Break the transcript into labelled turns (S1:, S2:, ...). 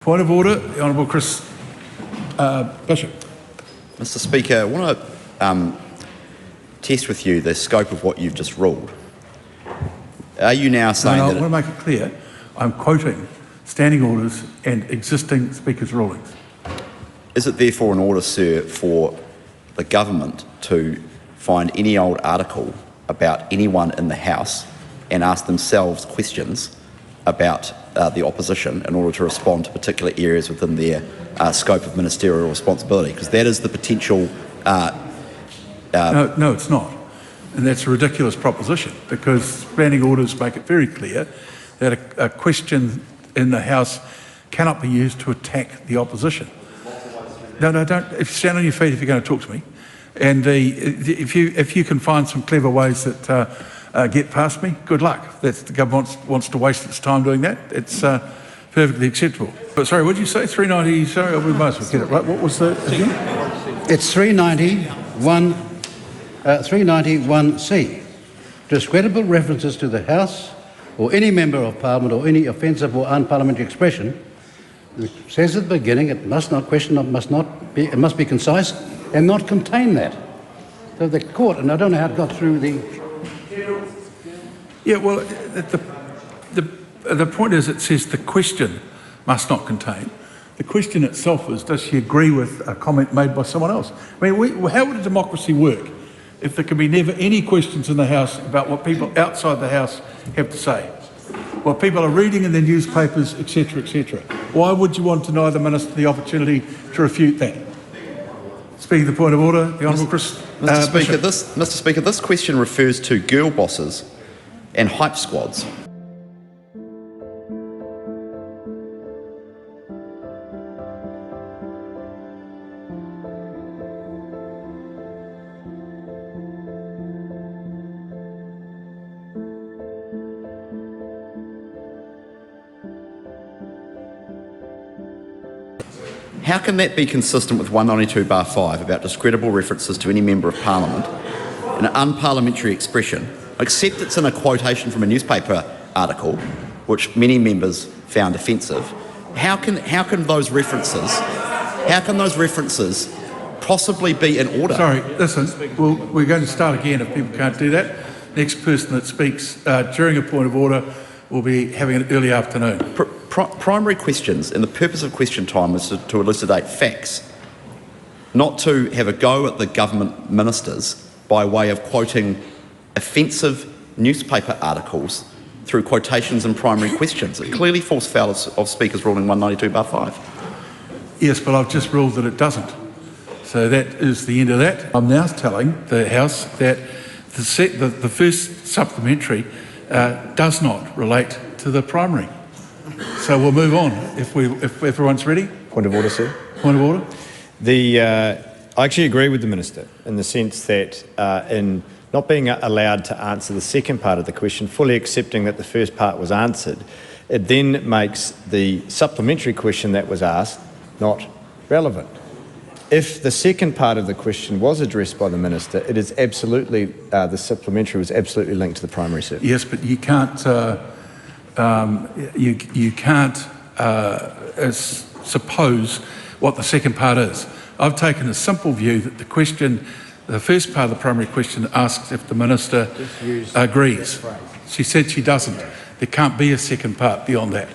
S1: Point of order, the Honourable Chris Bishop.
S2: Mr Speaker, I want to test with you the scope of what you've just ruled. Are you now saying that...
S1: I want to make it clear, I'm quoting standing orders and existing Speaker's rulings.
S2: Is it therefore an order, sir, for the government to find any old article about anyone in the House and ask themselves questions about the opposition in order to respond to particular areas within their scope of ministerial responsibility? Because that is the potential...
S1: No, it's not. And that's a ridiculous proposition, because standing orders make it very clear that a question in the House cannot be used to attack the opposition. No, don't. If you stand on your feet, if you're going to talk to me, and if you can find some clever ways that get past me, good luck. That's, the government wants to waste its time doing that. It's perfectly acceptable. But sorry, what did you say? 390. Sorry, we might as well get it right. What was the again?
S3: It's 391C. Discreditable references to the House or any member of Parliament or any offensive or unparliamentary expression. It says at the beginning it must not question, it must be concise and not contain that. So the court, and I don't know how it got through the...
S1: Yeah, well, the point is, it says the question must not contain. The question itself is, does she agree with a comment made by someone else? I mean, how would a democracy work if there can be never any questions in the House about what people outside the House have to say? What people are reading in their newspapers, etc., etc. Why would you want to deny the Minister the opportunity to refute that? Speaking of the point of order, the Honourable Chris
S2: Mr Speaker, this question refers to girl bosses and hype squads. How can that be consistent with 192(5) about discreditable references to any member of Parliament, an unparliamentary expression, except it's in a quotation from a newspaper article, which many members found offensive? How can those references possibly be in order?
S1: Sorry, listen, we're going to start again if people can't do that. Next person that speaks during a point of order will be having an early afternoon.
S2: Primary questions, and the purpose of question time is to elucidate facts, not to have a go at the government ministers by way of quoting offensive newspaper articles through quotations and primary questions. It clearly falls foul of Speaker's ruling 192(5).
S1: Yes, but I've just ruled that it doesn't. So that is the end of that. I'm now telling the House that the first supplementary does not relate to the primary. So we'll move on if everyone's ready.
S4: Point of order, sir.
S1: Point of order.
S4: I actually agree with the Minister in the sense that in not being allowed to answer the second part of the question, fully accepting that the first part was answered, it then makes the supplementary question that was asked not relevant. If the second part of the question was addressed by the Minister, it is absolutely, the supplementary was absolutely linked to the primary, sir.
S1: Yes, but you can't, you can't suppose what the second part is. I've taken a simple view that the first part of the primary question asks if the Minister agrees. She said she doesn't. There can't be a second part beyond that.